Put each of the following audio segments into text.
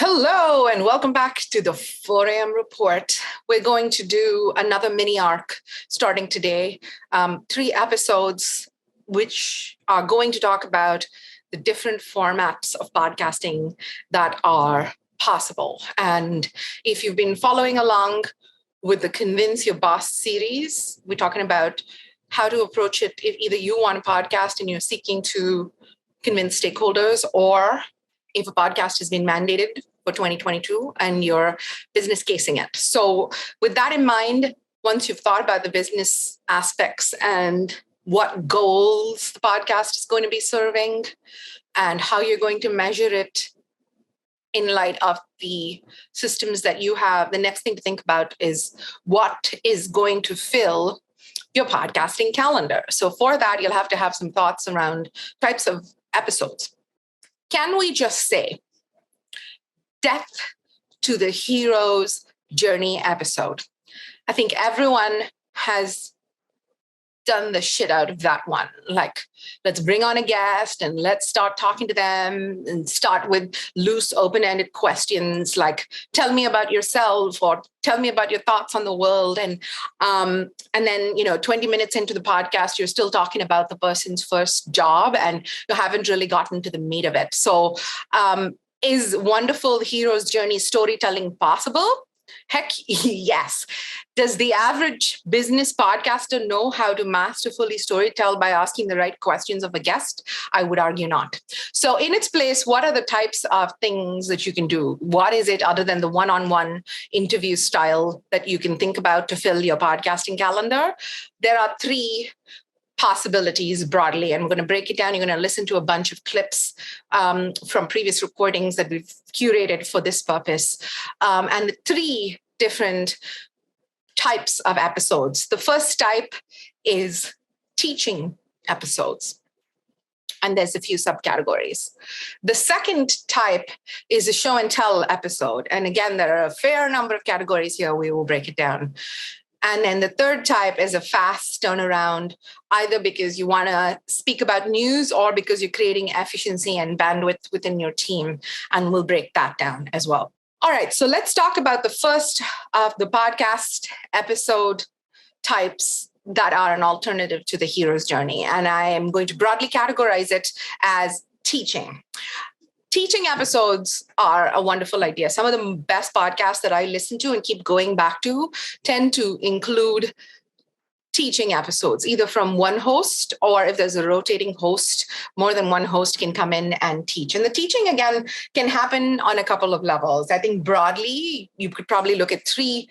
Hello, and welcome back to the 4 a.m. report. We're going to do another mini arc starting today, 3 episodes, which are going to talk about the different formats of podcasting that are possible. And if you've been following along with the Convince Your Boss series, we're talking about how to approach it if either you want a podcast and you're seeking to convince stakeholders, or if a podcast has been mandated for 2022 and you're business casing it. So with that in mind, once you've thought about the business aspects and what goals the podcast is going to be serving and how you're going to measure it in light of the systems that you have, the next thing to think about is what is going to fill your podcasting calendar. So for that, you'll have to have some thoughts around types of episodes. Can we just say death to the hero's journey episode? I think everyone has done the shit out of that one. Like, let's bring on a guest and let's start talking to them and start with loose, open-ended questions like, tell me about yourself or tell me about your thoughts on the world. And then, 20 minutes into the podcast, you're still talking about the person's first job and you haven't really gotten to the meat of it. So is wonderful hero's journey storytelling possible? Heck yes. Does the average business podcaster know how to masterfully storytell by asking the right questions of a guest? I would argue not. So in its place, what are the types of things that you can do? What is it other than the one-on-one interview style that you can think about to fill your podcasting calendar? There are 3 possibilities broadly, and we're going to break it down. You're going to listen to a bunch of clips from previous recordings that we've curated for this purpose. And the 3 different types of episodes. The first type is teaching episodes. And there's a few subcategories. The second type is a show and tell episode. And again, there are a fair number of categories here. We will break it down. And then the third type is a fast turnaround, either because you want to speak about news or because you're creating efficiency and bandwidth within your team. And we'll break that down as well. All right, so let's talk about the first of the podcast episode types that are an alternative to the hero's journey. And I am going to broadly categorize it as teaching. Teaching episodes are a wonderful idea. Some of the best podcasts that I listen to and keep going back to tend to include teaching episodes, either from one host or if there's a rotating host, more than one host can come in and teach. And the teaching, again, can happen on a couple of levels. I think broadly, you could probably look at 3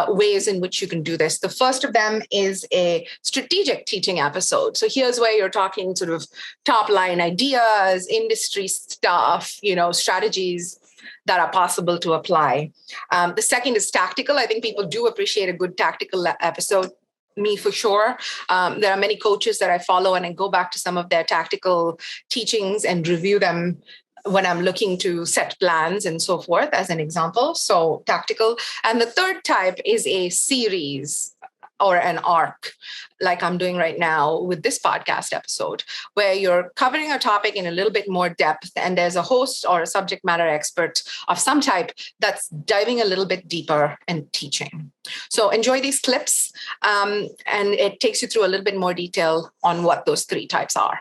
ways in which you can do this. The first of them is a strategic teaching episode. So here's where you're talking sort of top line ideas, industry stuff, strategies that are possible to apply. The second is tactical. I think people do appreciate a good tactical episode. Me for sure. There are many coaches that I follow and I go back to some of their tactical teachings and review them when I'm looking to set plans and so forth, as an example. So tactical. And the third type is a series or an arc, like I'm doing right now with this podcast episode, where you're covering a topic in a little bit more depth and there's a host or a subject matter expert of some type that's diving a little bit deeper and teaching. So enjoy these clips, and it takes you through a little bit more detail on what those 3 types are.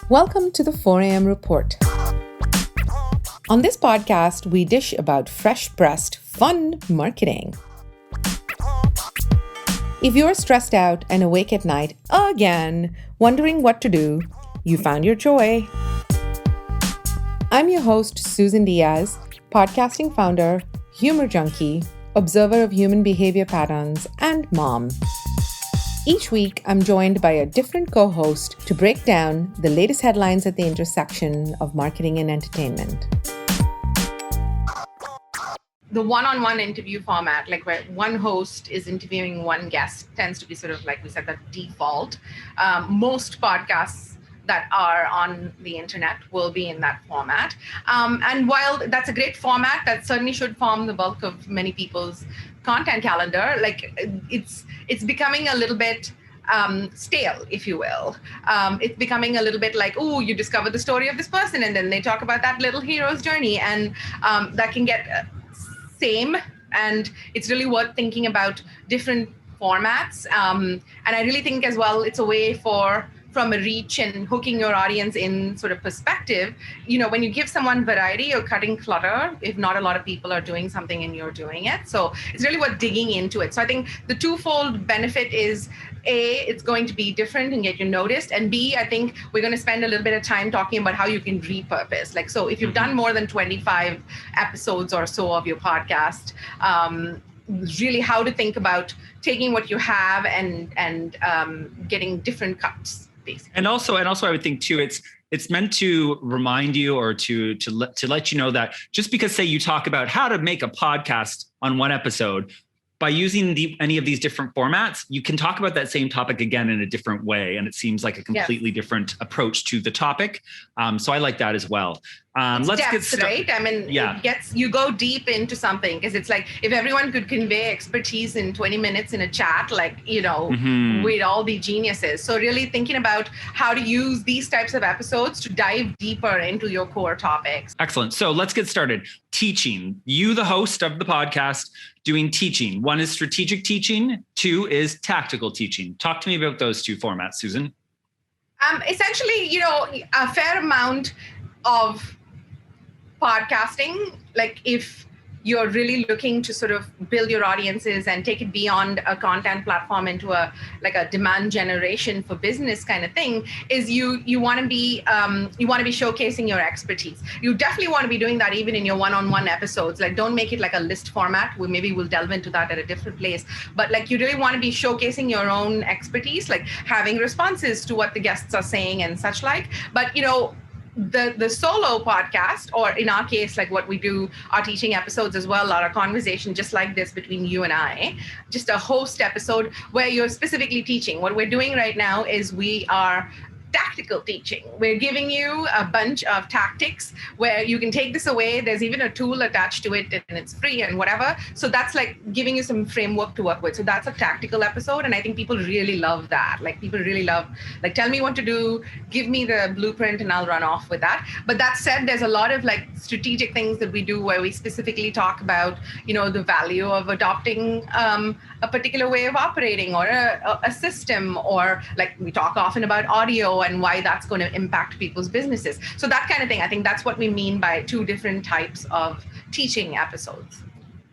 Welcome to the 4 a.m. report. On this podcast, we dish about fresh-pressed, fun marketing. If you're stressed out and awake at night again, wondering what to do, you found your joy. I'm your host, Susan Diaz, podcasting founder, humor junkie, observer of human behavior patterns, and mom. Each week, I'm joined by a different co-host to break down the latest headlines at the intersection of marketing and entertainment. The one-on-one interview format, like where one host is interviewing one guest, tends to be sort of, like we said, the default. Most podcasts that are on the internet will be in that format. And while that's a great format, that certainly should form the bulk of many people's content calendar, like it's becoming a little bit stale, if you will. It's becoming a little bit like, oh, you discover the story of this person, and then they talk about that little hero's journey, and that can get same. And it's really worth thinking about different formats. And I really think as well, it's a way from a reach and hooking your audience in sort of perspective. When you give someone variety, you're cutting clutter if not a lot of people are doing something and you're doing it. So it's really worth digging into it. So I think the twofold benefit is A, it's going to be different and get you noticed. And B, I think we're going to spend a little bit of time talking about how you can repurpose. Like, so if you've done more than 25 episodes or so of your podcast, really how to think about taking what you have and getting different cuts. Basically. And also, I would think too, it's meant to remind you or to let you know that just because, say, you talk about how to make a podcast on one episode, by using any of these different formats, you can talk about that same topic again in a different way. And it seems like a completely different approach to the topic. So I like that as well. Let's get started. Right? I mean, you go deep into something, because it's like, if everyone could convey expertise in 20 minutes in a chat, like, we'd all be geniuses. So really thinking about how to use these types of episodes to dive deeper into your core topics. Excellent. So let's get started. Teaching. You, the host of the podcast, doing teaching. One is strategic teaching. Two is tactical teaching. Talk to me about those two formats, Susan. Essentially, a fair amount of podcasting, like if you're really looking to sort of build your audiences and take it beyond a content platform into a demand generation for business kind of thing, is you want to be showcasing your expertise. You definitely want to be doing that even in your one-on-one episodes. Like, don't make it like a list format. Maybe we'll delve into that at a different place. But like, you really want to be showcasing your own expertise, like having responses to what the guests are saying and such like. But the solo podcast, or in our case, like what we do, our teaching episodes as well, are a conversation just like this between you and I, just a host episode where you're specifically teaching. What we're doing right now is we are tactical teaching. We're giving you a bunch of tactics where you can take this away. There's even a tool attached to it and it's free and whatever. So that's like giving you some framework to work with. So that's a tactical episode. And I think people really love that. Like, people really love, like, tell me what to do, give me the blueprint and I'll run off with that. But that said, there's a lot of like strategic things that we do where we specifically talk about, the value of adopting a particular way of operating or a system, or like we talk often about audio and why that's going to impact people's businesses. So that kind of thing, I think that's what we mean by two different types of teaching episodes.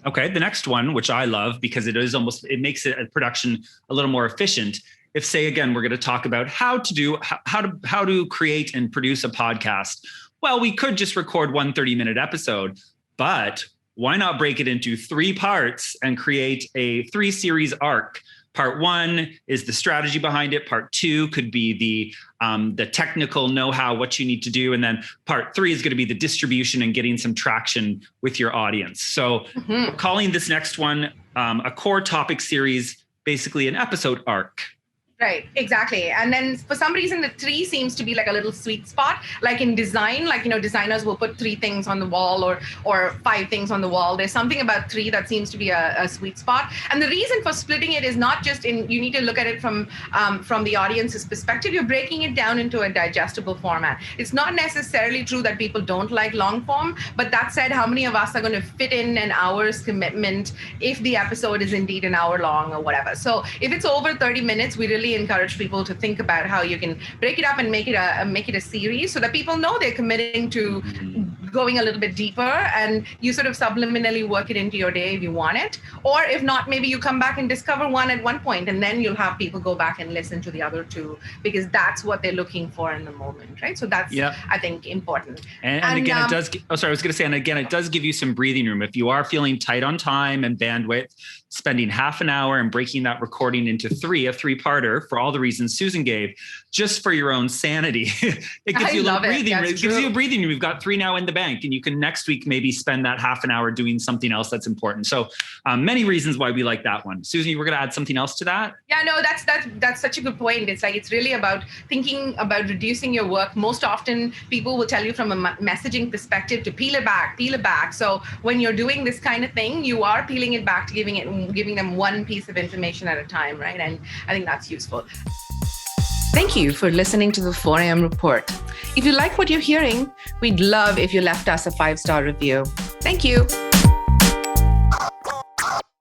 Okay, the next one, which I love because it makes a production a little more efficient. If, say, again, we're going to talk about how to create and produce a podcast. Well, we could just record one 30-minute episode, but why not break it into 3 parts and create a 3-series arc? Part 1 is the strategy behind it. Part 2 could be the technical know-how, what you need to do. And then part 3 is going to be the distribution and getting some traction with your audience. So calling this next one a core topic series, basically an episode arc. Right, exactly. And then for some reason, the 3 seems to be like a little sweet spot. Like in design, like, designers will put 3 things on the wall or 5 things on the wall. There's something about 3 that seems to be a sweet spot. And the reason for splitting it is not just you need to look at it from the audience's perspective. You're breaking it down into a digestible format. It's not necessarily true that people don't like long form, but that said, how many of us are going to fit in an hour's commitment if the episode is indeed an hour long or whatever? So if it's over 30 minutes, we really encourage people to think about how you can break it up and make it a series, so that people know they're committing to going a little bit deeper, and you sort of subliminally work it into your day if you want it. Or if not, maybe you come back and discover one at one point, and then you'll have people go back and listen to the other 2, because that's what they're looking for in the moment, right? So that's, I think, important. And again, it does, it does give you some breathing room. If you are feeling tight on time and bandwidth, spending half an hour and breaking that recording into 3, a 3-parter, for all the reasons Susan gave, just for your own sanity. It gives you a little breathing room. It gives you a breathing room. We've got 3 now in the bank. bank, and you can next week maybe spend that half an hour doing something else that's important. So many reasons why we like that one. Susan, you were going to add something else to that? Yeah, no, that's such a good point. It's like, it's really about thinking about reducing your work. Most often people will tell you from a messaging perspective to peel it back. So when you're doing this kind of thing, you are peeling it back to giving them one piece of information at a time, right? And I think that's useful. Thank you for listening to the 4 a.m. Report. If you like what you're hearing, we'd love if you left us a 5-star review. Thank you.